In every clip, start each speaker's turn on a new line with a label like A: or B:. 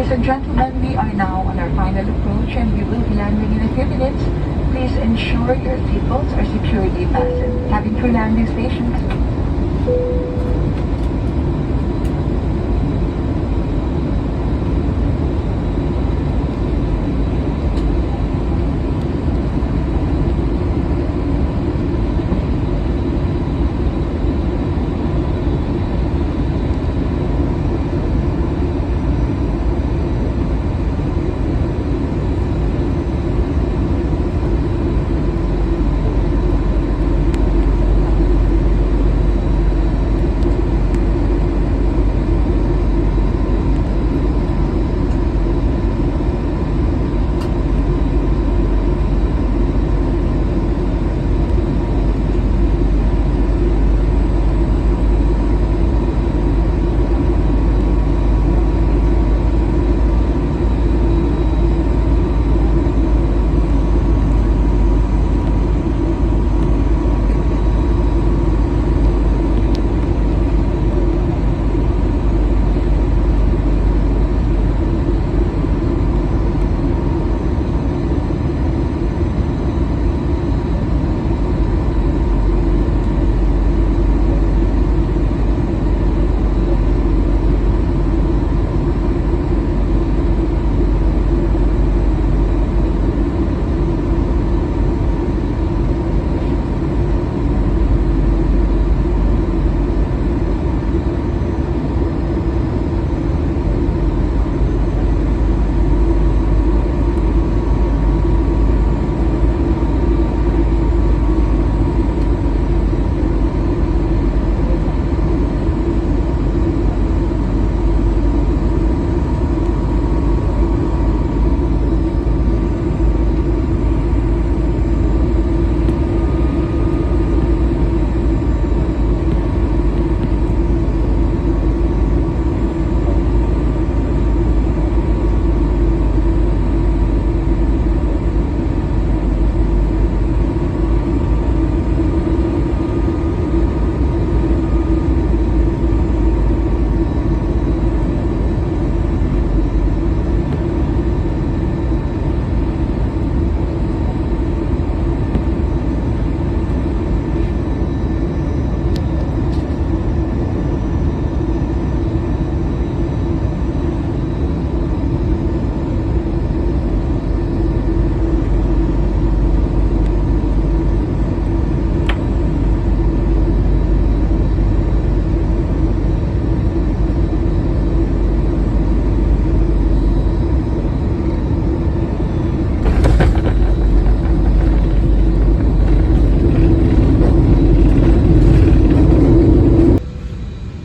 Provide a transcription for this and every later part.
A: Ladies and gentlemen, we are now on our final approach and we will be landing in a few minutes. Please ensure your seatbelts are securely fastened. Cabin crew landing stations.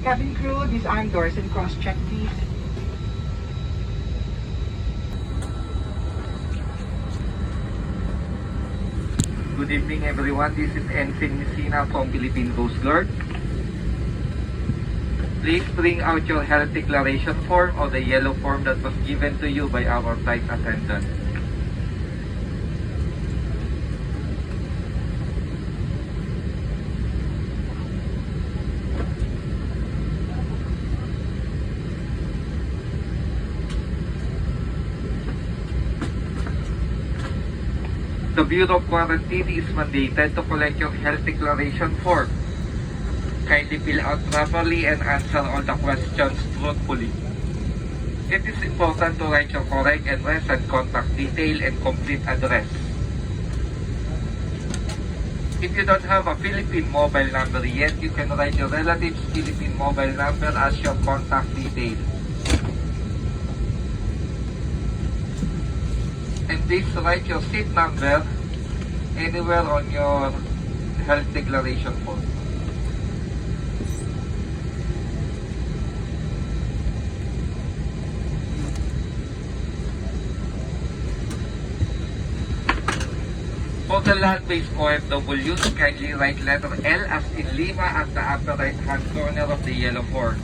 A: Cabin crew, disarm doors and cross-check please.
B: Good evening everyone, this is Ensign Messina from Philippine Coast Guard. Please bring out your health declaration form or the yellow form that was given to you by our flight attendant. The Bureau of Quarantine is mandated to collect your health declaration form. Kindly fill out properly and answer all the questions truthfully. It is important to write your correct address and contact detail and complete address. If you don't have a Philippine mobile number yet, you can write your relative's Philippine mobile number as your contact detail. And please write your seat number anywhere on your health declaration form. For the land-based OFWs, kindly write letter L as in Lima at the upper right-hand corner of the yellow form.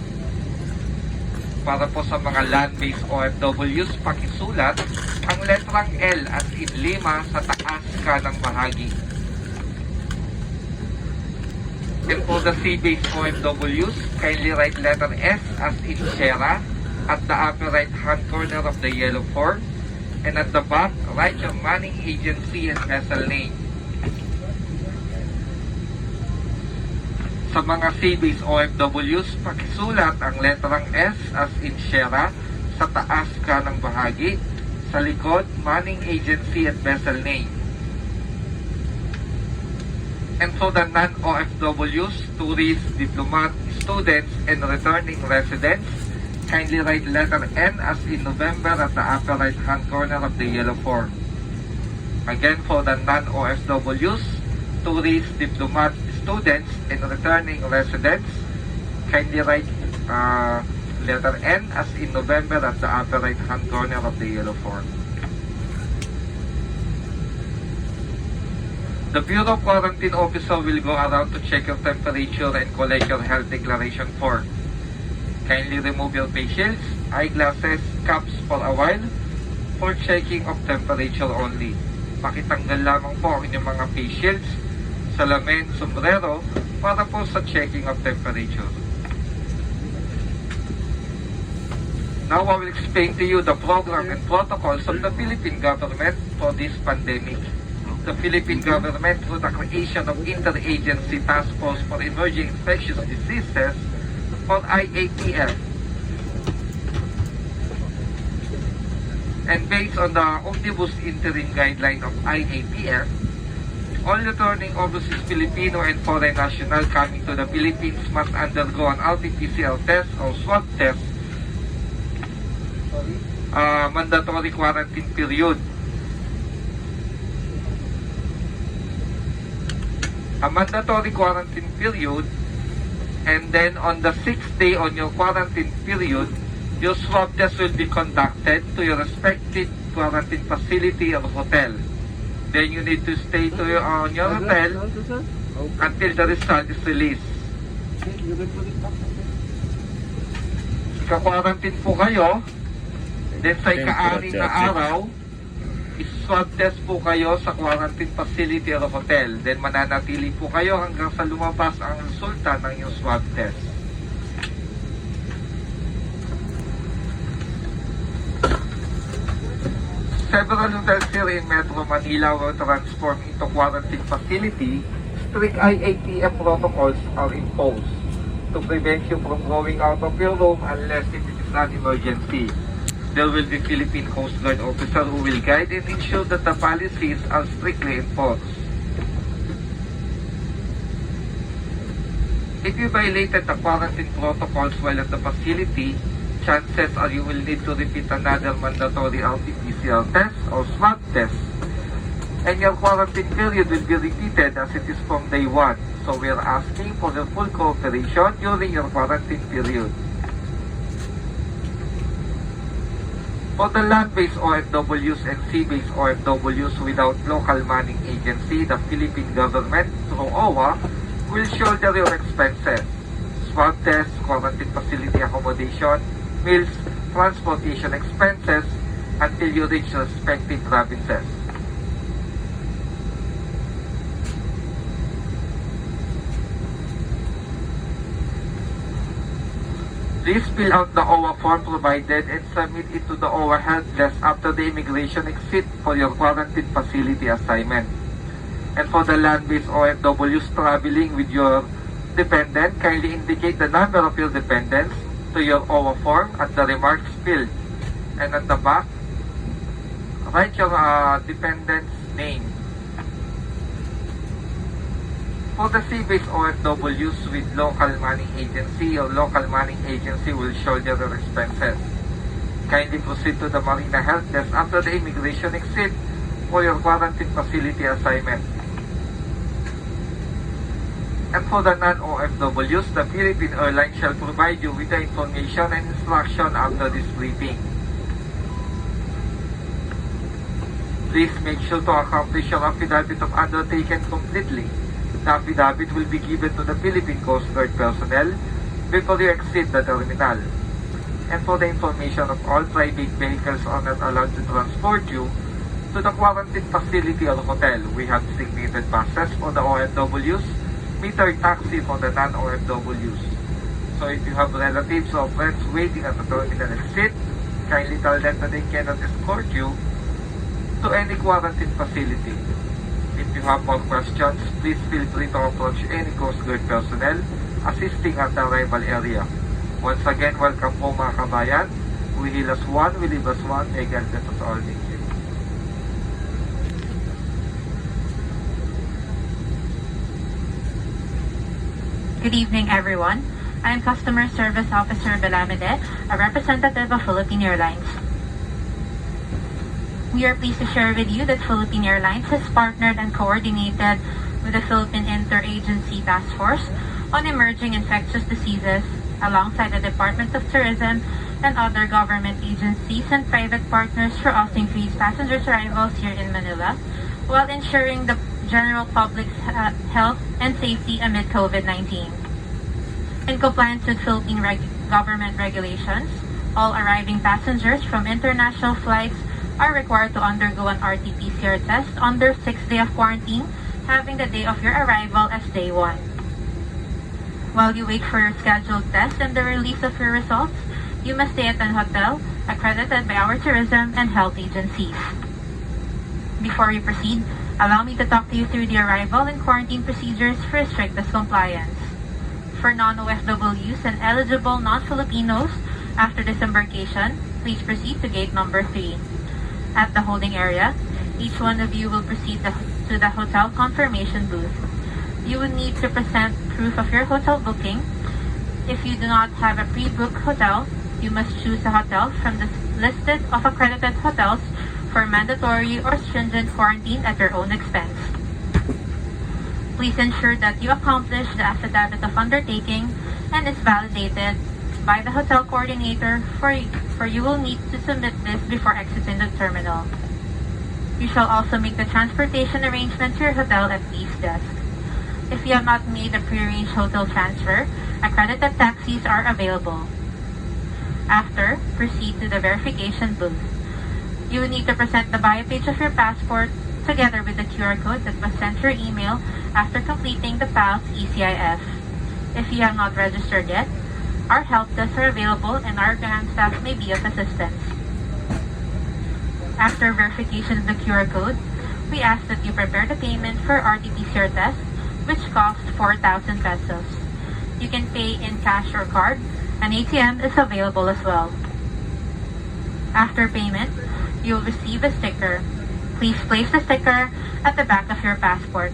B: Para po sa mga land-based OFWs, pakisulat ang letrang L as in Lima sa taas kanang bahagi. And for the sea-based OFWs, kindly write letter S as in Sierra at the upper right-hand corner of the yellow form. And at the back, write your money, agency, and vessel name. Sa mga sea-based OFWs, pakisulat ang letrang S as in Sierra sa taas kanang bahagi. Sa likod, money, agency, and vessel name. And for the non-OFWs, tourists, diplomat, students, and returning residents, kindly write letter N as in November at the upper right-hand corner of the yellow form. Again, for the non-OFWs, tourists, diplomat, students, and returning residents, kindly write letter N as in November at the upper right-hand corner of the yellow form. The Bureau Quarantine Officer will go around to check your temperature and collect your health declaration form. Kindly remove your face shields, eyeglasses, caps for a while for checking of temperature only. Pakitanggal lamang po ang inyong mga face shields, salamin, sombrero para po sa checking of temperature. Now I will explain to you the program and protocols of the Philippine government for this pandemic. The Philippine government, through the creation of Interagency Task Force for Emerging Infectious Diseases, or IATF, and based on the Omnibus Interim Guideline of IATF, all returning overseas Filipino and foreign national coming to the Philippines must undergo an RT-PCR test or swab test, mandatory quarantine period. A mandatory quarantine period, and then on the 6th day on your quarantine period, your swab test will be conducted to your respective quarantine facility or hotel. Then you need to stay on your hotel until the result is released. Ika-quarantine po kayo, then sa ika-6 na araw, swab test po kayo sa quarantine facility or hotel. Then mananatili po kayo hanggang sa lumabas ang resulta ng iyong swab test. Several hotels here in Metro Manila were transformed into quarantine facility. Strict IATF protocols are imposed to prevent you from going out of your room unless it is an emergency. There will be Philippine Coast Guard officer who will guide and ensure that the policies are strictly enforced. If you violated the quarantine protocols while at the facility, chances are you will need to repeat another mandatory RT-PCR test or swab test. And your quarantine period will be repeated as it is from day 1. So we are asking for your full cooperation during your quarantine period. For the land-based OFWs and sea-based OFWs without local manning agency, the Philippine government, through OWA, will shoulder your expenses. Swab tests, quarantine facility accommodation, meals, transportation expenses until you reach respective provinces. Please fill out the OWA form provided and submit it to the OWA help desk after the immigration exit for your quarantine facility assignment. And for the land-based OFWs traveling with your dependent, kindly indicate the number of your dependents to your OWA form at the remarks field. And at the back, write your dependent's name. For the sea-based OFWs with local manning agency or local manning agency will shoulder their expenses. Kindly proceed to the Marina Health Desk after the immigration exit for your quarantine facility assignment. And for the non-OFWs, the Philippine Airlines shall provide you with the information and instruction after this briefing. Please make sure to accomplish your affidavit of undertaking completely. The affidavit will be given to the Philippine Coast Guard personnel before you exit the terminal. And for the information of all private vehicles are not allowed to transport you to the quarantine facility or hotel. We have designated buses for the OFWs, metered taxi for the non-OFWs. So if you have relatives or friends waiting at the terminal exit, kindly tell them that they cannot escort you to any quarantine facility. If you have more questions, please feel free to approach any Coast Guard personnel assisting at the arrival area. Once again, welcome po mga kabayan. We heal as one, we live as one. May God bless us all. Thank you.
C: Good evening, everyone. I am Customer Service Officer Belamide, a representative of Philippine Airlines. We are pleased to share with you that Philippine Airlines has partnered and coordinated with the Philippine Interagency Task Force on Emerging Infectious Diseases alongside the Department of Tourism and other government agencies and private partners for us to increase passengers' arrivals here in Manila while ensuring the general public's health and safety amid COVID-19. In compliance with Philippine government regulations, all arriving passengers from international flights are required to undergo an RT-PCR test on their 6th day of quarantine, having the day of your arrival as day 1. While you wait for your scheduled test and the release of your results, you must stay at an hotel accredited by our tourism and health agencies. Before we proceed, allow me to talk to you through the arrival and quarantine procedures for strictest compliance. For non-OFWs and eligible non-Filipinos after disembarkation, please proceed to gate number 3. At the holding area, each one of you will proceed to the hotel confirmation booth. You will need to present proof of your hotel booking. If you do not have a pre-booked hotel, you must choose a hotel from the list of accredited hotels for mandatory or stringent quarantine at your own expense. Please ensure that you accomplish the affidavit of undertaking and is validated by the hotel coordinator, for you will need to submit this before exiting the terminal. You shall also make the transportation arrangement to your hotel at each desk. If you have not made a pre-arranged hotel transfer, accredited taxis are available. After, proceed to the verification booth. You will need to present the bio page of your passport together with the QR code that was sent to your email after completing the PALS ECIF. If you have not registered yet, our help desks are available and our ground staff may be of assistance. After verification of the QR code, we ask that you prepare the payment for RT-PCR test, which costs 4,000 pesos. You can pay in cash or card. An ATM is available as well. After payment, you will receive a sticker. Please place the sticker at the back of your passport.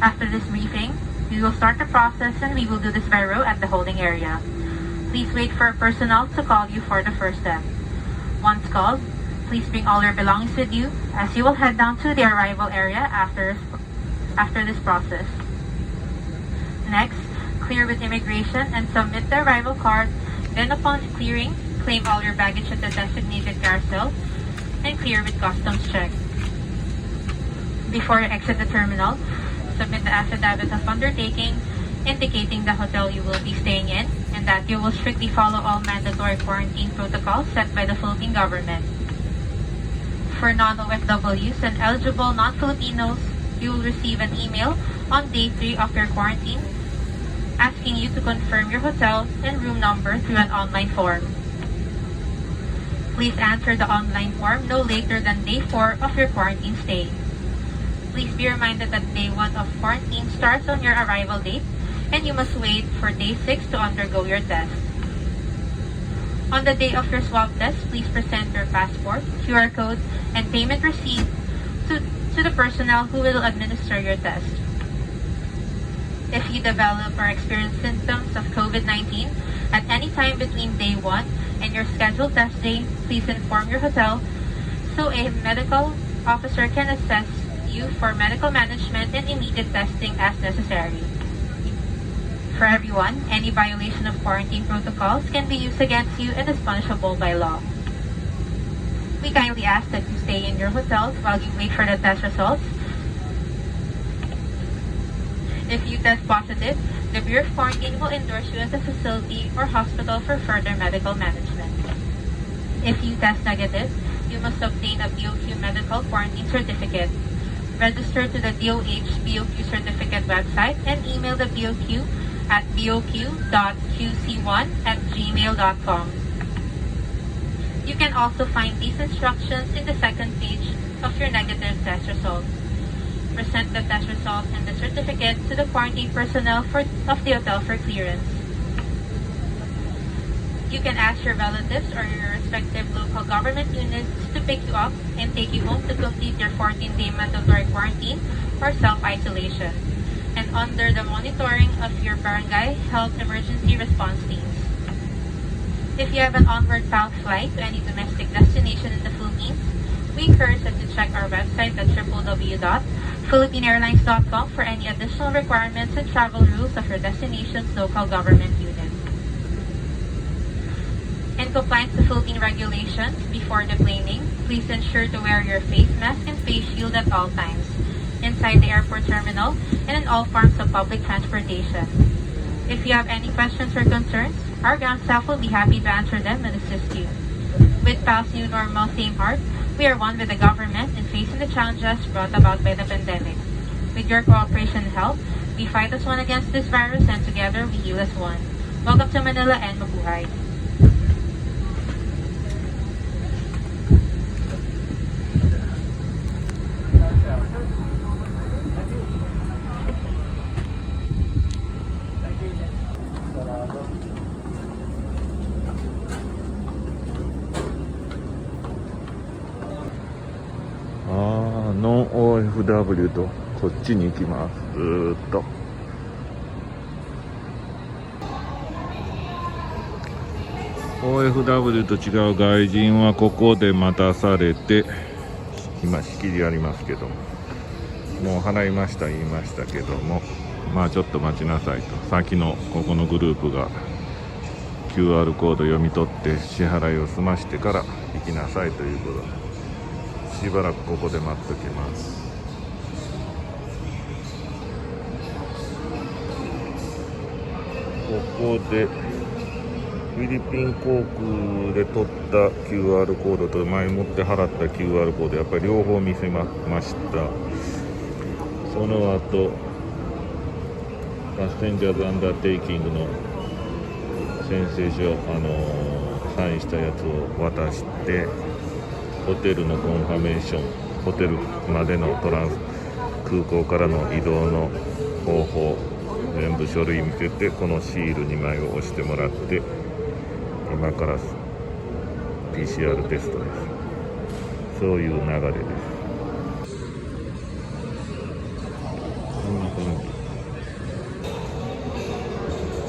C: After this briefing, we will start the process and we will do this by row at the holding area. Please wait for personnel to call you for the first step. Once called, please bring all your belongings with you as you will head down to the arrival area after this process. Next, clear with immigration and submit the arrival card. Then upon clearing, claim all your baggage at the designated carousel and clear with customs check. Before you exit the terminal, submit the affidavit of undertaking indicating the hotel you will be staying in and that you will strictly follow all mandatory quarantine protocols set by the Philippine government. For non-OFWs and eligible non-Filipinos, you will receive an email on day 3 of your quarantine asking you to confirm your hotel and room number through an online form. Please answer the online form no later than day 4 of your quarantine stay. Please be reminded that day 1 of quarantine starts on your arrival date and you must wait for day 6 to undergo your test. On the day of your swab test, please present your passport, QR code, and payment receipt to the personnel who will administer your test. If you develop or experience symptoms of COVID-19 at any time between day 1 and your scheduled test day, please inform your hotel so a medical officer can assess you for medical management and immediate testing as necessary. For everyone, any violation of quarantine protocols can be used against you and is punishable by law. We kindly ask that you stay in your hotels while you wait for the test results. If you test positive, the Bureau of Quarantine will endorse you as a facility or hospital for further medical management. If you test negative, you must obtain a BOQ medical quarantine certificate. Register to the DOH BOQ certificate website and email the BOQ at boq.qc1@gmail.com. You can also find these instructions in the second page of your negative test result. Present the test result and the certificate to the quarantine personnel of the hotel for clearance. You can ask your relatives or your respective local government units to pick you up and take you home to complete your 14-day mandatory quarantine or self-isolation, and under the monitoring of your barangay health emergency response teams. If you have an onward bound flight to any domestic destination in the Philippines, we encourage that you check our website at www.philippineairlines.com for any additional requirements and travel rules of your destination's local government unit. In compliance to Philippine regulations, before deplaning, please ensure to wear your face mask and face shield at all times, inside the airport terminal and in all forms of public transportation. If you have any questions or concerns, our ground staff will be happy to answer them and assist you. With PAL's new normal same heart, we are one with the government in facing the challenges brought about by the pandemic. With your cooperation and help, we fight as one against this virus and together we heal as one. Welcome to Manila and mabuhay.
D: ノン OFW とこっちに行きます。ずーっとOFW と違う外人はここで待たされて、今仕切りありますけどもう払いました言いましたけども、まあちょっと待ちなさいと、先のここのグループが QR コード読み取って支払いを済ましてから行きなさいということで、しばらくここで待っときます。ここでフィリピン航空で取った QR コードと前もって払った QR コード、やっぱり両方見せました。その後パッセンジャーズアンダーテイキングの宣誓書、サインしたやつを渡して、ホテルのコンファメーション、ホテルまでの空港からの移動の方法、全部書類見せて、このシール2枚を押してもらって、今から PCR テストです。そういう流れで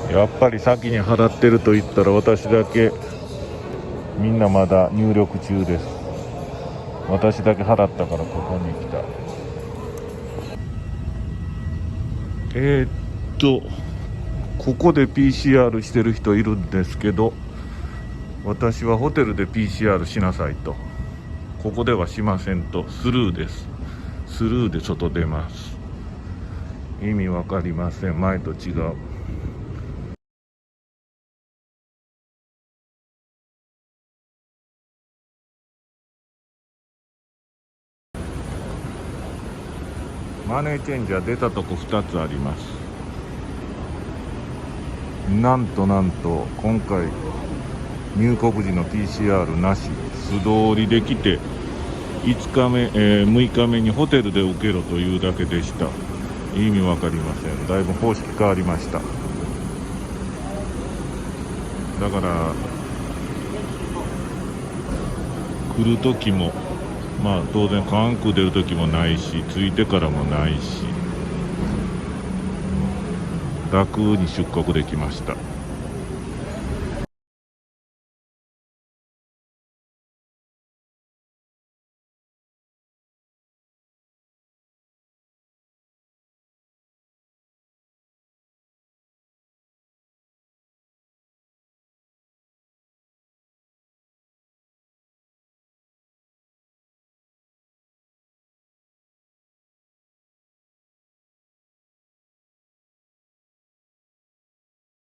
D: す。やっぱり先に払ってると言ったら私だけ、みんなまだ入力中です。私だけ払ったからここに来た。ここで PCR してる人いるんですけど、私はホテルで PCR しなさいと、ここではしませんと、スルーです。スルーで外出ます。意味わかりません。前と違う。マネーチェンジャー出たとこ2つあります。なんと今回入国時の PCR なし、素通りできて6日目にホテルで受けろというだけでした。意味わかりません。だいぶ方式変わりました。だから来る時もまあ当然関空出る時もないし、着いてからもないし、楽に出国できました。